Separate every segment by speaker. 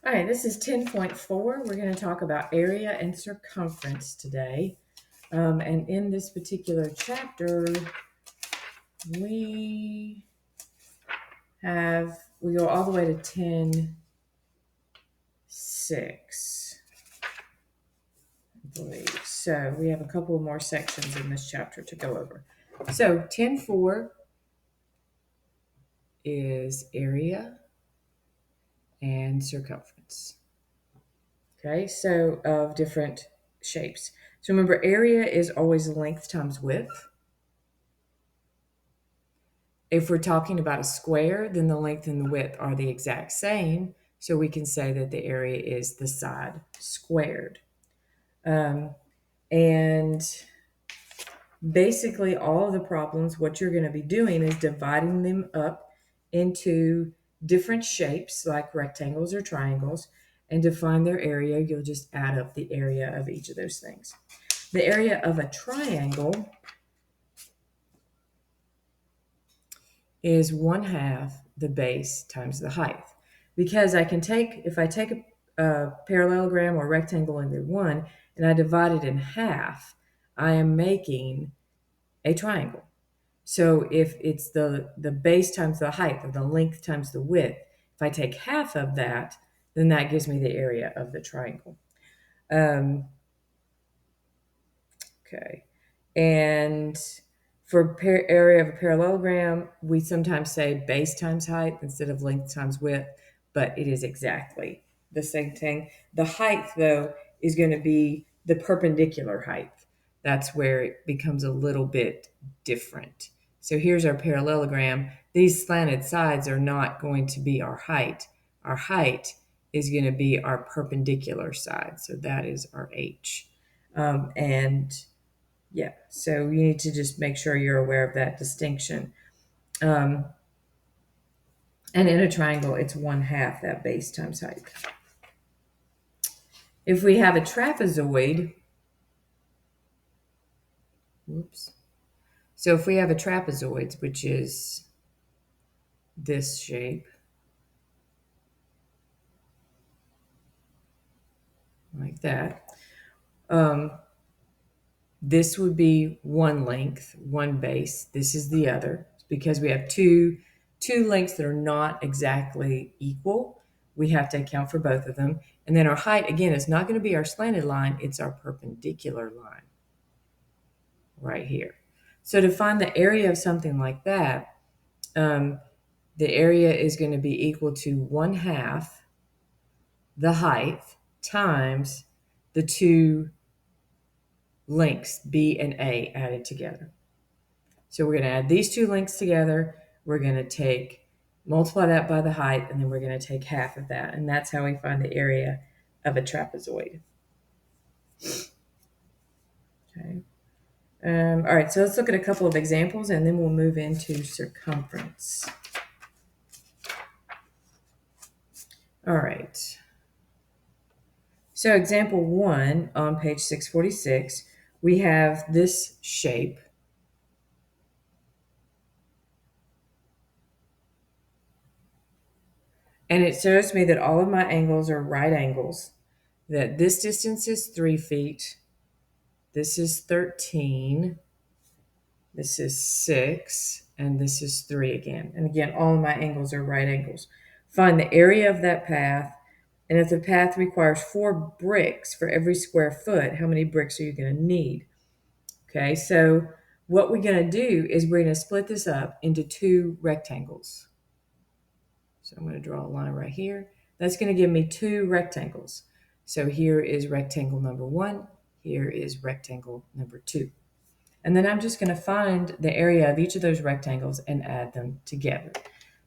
Speaker 1: All right, this is 10.4. We're going to talk about area and circumference today. And in this particular chapter, we go all the way to 10.6, I believe. So we have a couple more sections in this chapter to go over. So 10.4 is area and circumference. Okay, so of different shapes. So remember, area is always length times width. If we're talking about a square, then the length and the width are the exact same. So we can say that the area is the side squared. And basically all of the problems, what you're going to be doing is dividing them up into different shapes like rectangles or triangles. And to find their area, you'll just add up the area of each of those things. The area of a triangle is 1/2 the base times the height. Because if I take a parallelogram or rectangle into one and I divide it in half, I am making a triangle. So if it's the base times the height, or the length times the width, if I take half of that, then that gives me the area of the triangle. Okay. And for area of a parallelogram, we sometimes say base times height instead of length times width, but it is exactly the same thing. The height, though, is going to be the perpendicular height. That's where it becomes a little bit different. So here's our parallelogram. These slanted sides are not going to be our height. Our height is going to be our perpendicular side. So that is our H. Yeah, so you need to just make sure you're aware of that distinction. And in a triangle, it's 1/2 that base times height. If we have a trapezoid, so if we have a trapezoid, which is this shape, like that, this would be one length, one base. This is the other. Because we have two lengths that are not exactly equal, we have to account for both of them. And then our height, again, is not going to be our slanted line, it's our perpendicular line right here. So to find the area of something like that, the area is going to be equal to 1/2 the height times the two lengths, B and A, added together. So we're going to add these two lengths together. We're going to multiply that by the height, and then we're going to take half of that. And that's how we find the area of a trapezoid. Okay. All right, so let's look at a couple of examples, and then we'll move into circumference. All right. So example 1 on page 646, we have this shape. And it shows me that all of my angles are right angles, that this distance is 3 feet, this is 13, this is 6, and this is 3 again. And again, all of my angles are right angles. Find the area of that path, and if the path requires 4 bricks for every square foot, how many bricks are you going to need? Okay, so what we're going to do is we're going to split this up into 2 rectangles. So I'm going to draw a line right here. That's going to give me 2 rectangles. So here is rectangle number 1. Here is rectangle number 2. And then I'm just going to find the area of each of those rectangles and add them together.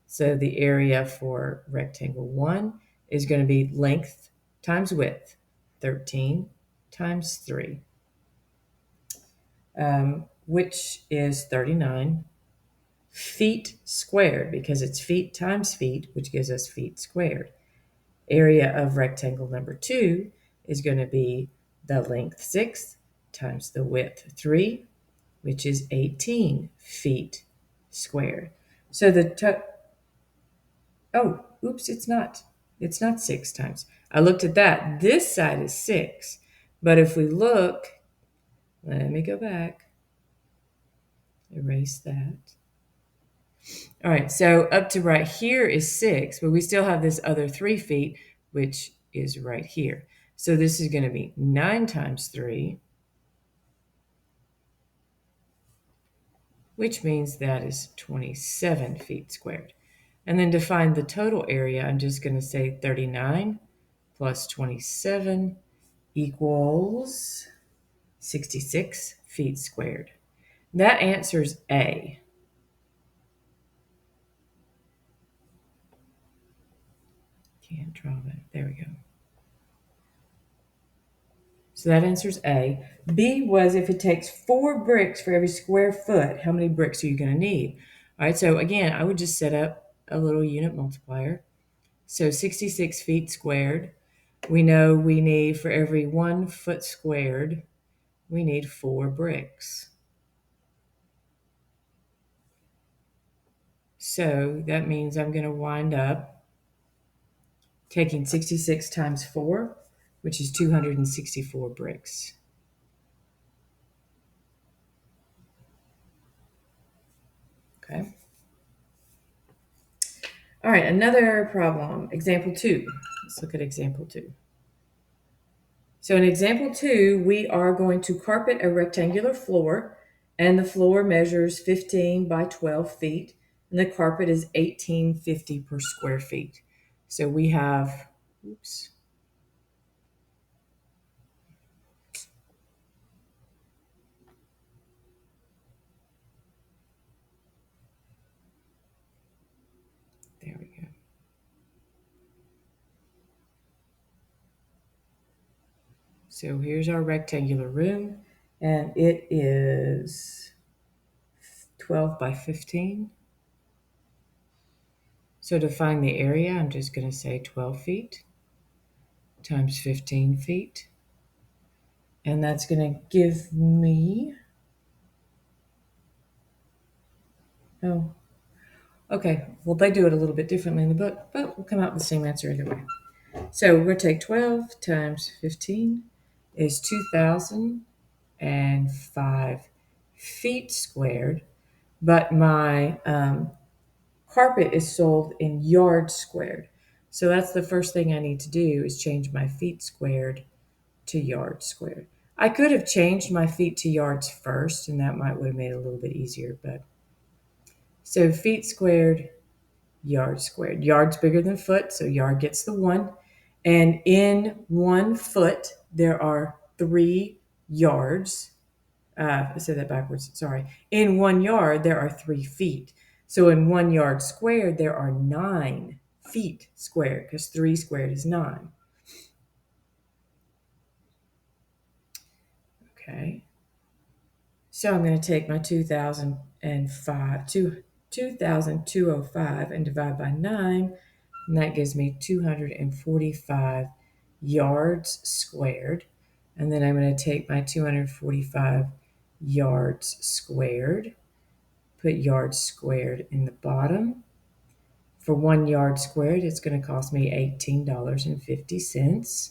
Speaker 1: So the area for rectangle 1 is going to be length times width, 13 times 3, which is 39. Feet squared, because it's feet times feet, which gives us feet squared. Area of rectangle number 2 is going to be the length 6 times the width 3, which is 18 feet squared. So it's not. It's not 6 times. I looked at that. This side is 6. But if we look, let me go back. Erase that. All right, so up to right here is 6, but we still have this other 3 feet, which is right here. So this is going to be 9 times 3, which means that is 27 feet squared. And then to find the total area, I'm just going to say 39 plus 27 equals 66 feet squared. That answers A. Can't draw that. There we go. So that answers A. B was if it takes 4 bricks for every square foot, how many bricks are you going to need? All right, so again, I would just set up a little unit multiplier. So 66 feet squared. We know we need, for every 1 foot squared, we need 4 bricks. So that means I'm going to wind up taking 66 times 4, which is 264 bricks. Okay. All right, another problem. Example 2. Let's look at example 2. So in example 2, we are going to carpet a rectangular floor, and the floor measures 15 by 12 feet, and the carpet is 1850 per square feet. So we have, oops. There we go. So here's our rectangular room, and it is 12 by 15. So to find the area, I'm just going to say 12 feet times 15 feet. And that's going to give me, oh, okay. Well, they do it a little bit differently in the book, but we'll come out with the same answer either way. So we're going to take 12 times 15 is 2,005 feet squared, but my carpet is sold in yards squared. So that's the first thing I need to do is change my feet squared to yards squared. I could have changed my feet to yards first, and that might would have made it a little bit easier. But so feet squared, yards squared. Yards bigger than foot, so yard gets the 1. And in 1 foot, there are 3 yards. I said that backwards, sorry. In 1 yard, there are 3 feet. So in 1 yard squared, there are 9 feet squared, because 3 squared is 9. Okay. So I'm going to take my 2,205 and divide by 9, and that gives me 245 yards squared. And then I'm going to take my 245 yards squared, put yards squared in the bottom. For 1 yard squared, it's going to cost me $18.50.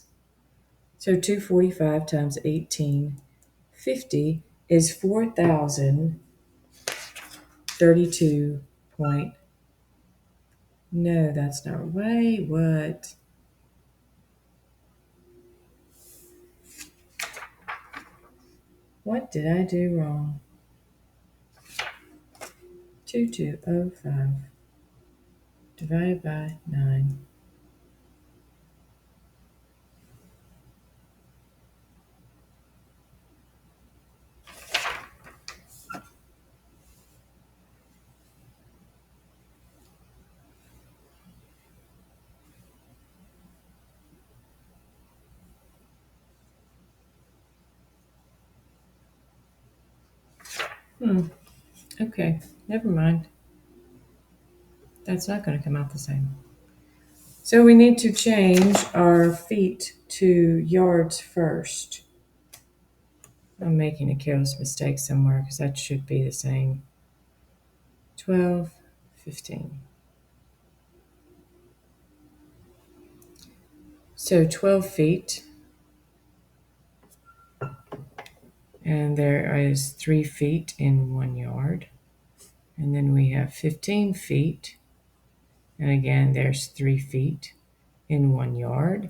Speaker 1: So 245 times 1850 is 4,032 point. No, that's not right. What? What did I do wrong? 2205 divided by 9. Okay, never mind. That's not going to come out the same. So we need to change our feet to yards first. I'm making a careless mistake somewhere because that should be the same. 12, 15. So 12 feet, and there is 3 feet in 1 yard. And then we have 15 feet, and again, there's 3 feet in 1 yard.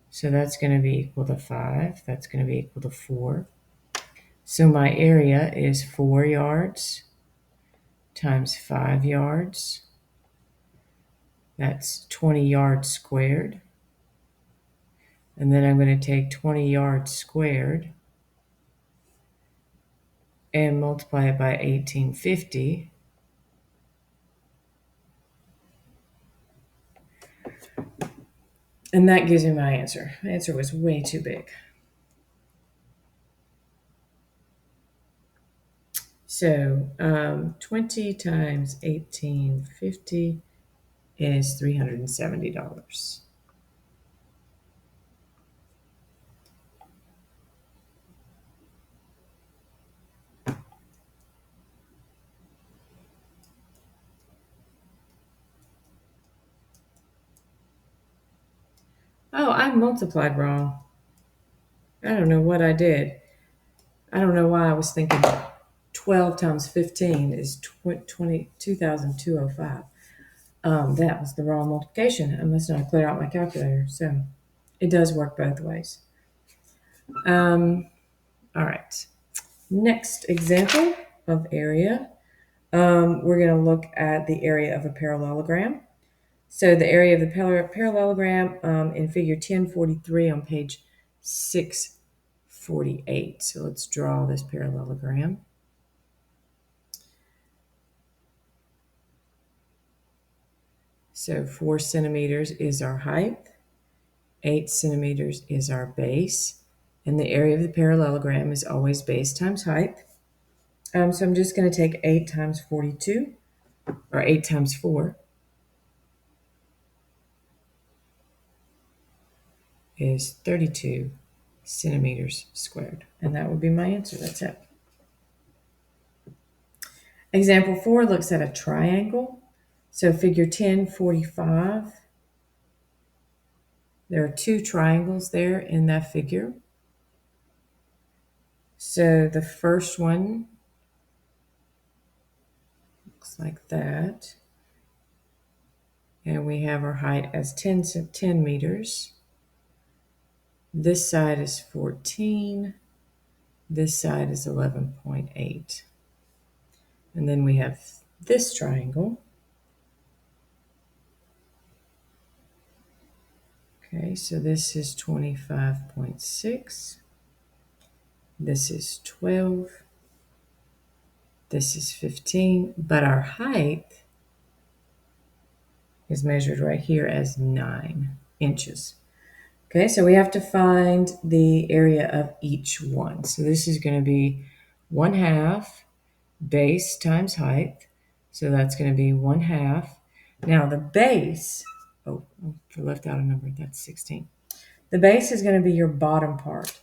Speaker 1: So that's going to be equal to 5. That's going to be equal to 4. So my area is 4 yards times 5 yards. That's 20 yards squared. And then I'm going to take 20 yards squared and multiply it by 1850. And that gives me my answer. My answer was way too big. So 20 times 1850 is $370. Oh, I multiplied wrong. I don't know what I did. I don't know why I was thinking 12 times 15 is 2,205. That was the wrong multiplication. I must not clear out my calculator. So it does work both ways. All right. Next example of area. We're going to look at the area of a parallelogram. So the area of the parallelogram in figure 1043 on page 648. So let's draw this parallelogram. So 4 centimeters is our height, 8 centimeters is our base, and the area of the parallelogram is always base times height. So I'm just going to take 8 times 42, or 8 times 4 is 32 centimeters squared. And that would be my answer. That's it. Example 4 looks at a triangle. So figure 1045, there are 2 triangles there in that figure. So the first one looks like that. And we have our height as 10 meters. This side is 14. This side is 11.8. And then we have this triangle. Okay, so this is 25.6. This is 12. This is 15. But our height is measured right here as 9 inches. Okay, so we have to find the area of each one. So this is going to be 1/2 base times height. So that's going to be 1/2. Now the base, oh, I left out a number, that's 16. The base is going to be your bottom part.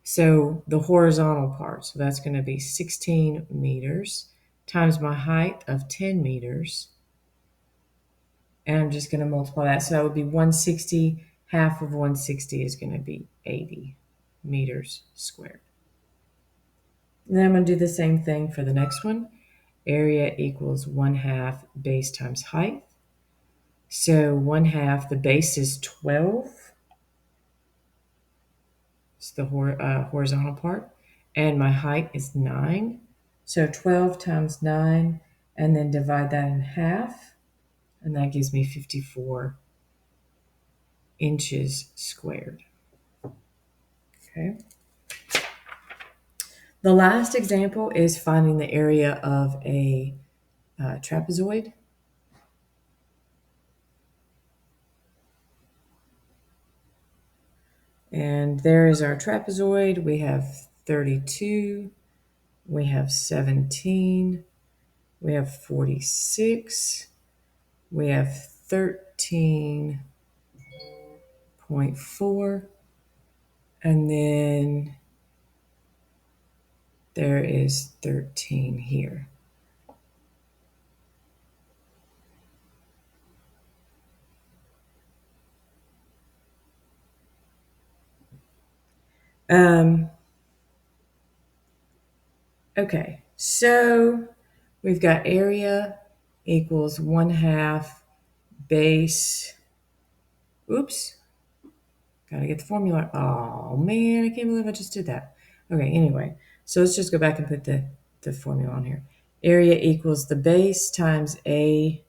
Speaker 1: So the horizontal part, so that's going to be 16 meters times my height of 10 meters. And I'm just going to multiply that. So that would be 160. Half of 160 is going to be 80 meters squared. And then I'm going to do the same thing for the next one. Area equals 1/2 base times height. So 1/2, the base is 12. It's the horizontal part. And my height is 9. So 12 times 9, and then divide that in half. And that gives me 54 inches squared. Okay. The last example is finding the area of a trapezoid. And there is our trapezoid. We have 32, we have 17, we have 46, we have 13.4, and then there is 13 here. Okay, so we've got area equals 1/2 base. Oops, gotta get the formula. Oh man, I can't believe I just did that. Okay, anyway, so let's just go back and put the formula on here. Area equals the base times a.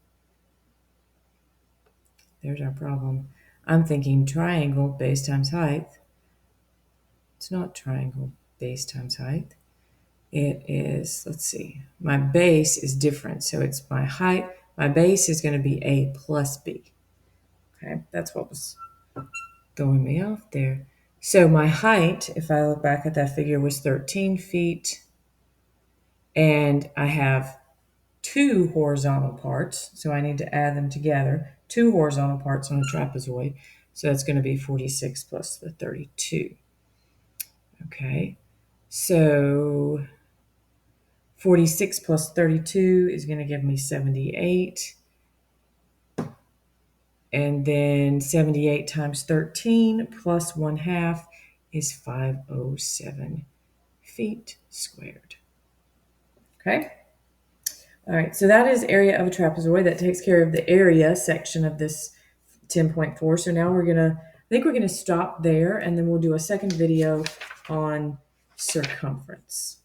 Speaker 1: There's our problem. I'm thinking triangle base times height. It's not triangle base times height. It is, let's see, my base is different. So it's my height. My base is going to be a plus b. Okay, that's what was throwing me off there. So my height, if I look back at that figure, was 13 feet. And I have two horizontal parts. So I need to add them together. Two horizontal parts on a trapezoid. So that's going to be 46 plus the 32. Okay, so 46 plus 32 is going to give me 78. And then 78 times 13 plus 1/2 is 507 feet squared. Okay. All right. So that is area of a trapezoid. That takes care of the area section of this 10.4. So now I think we're going to stop there, and then we'll do a second video on circumference.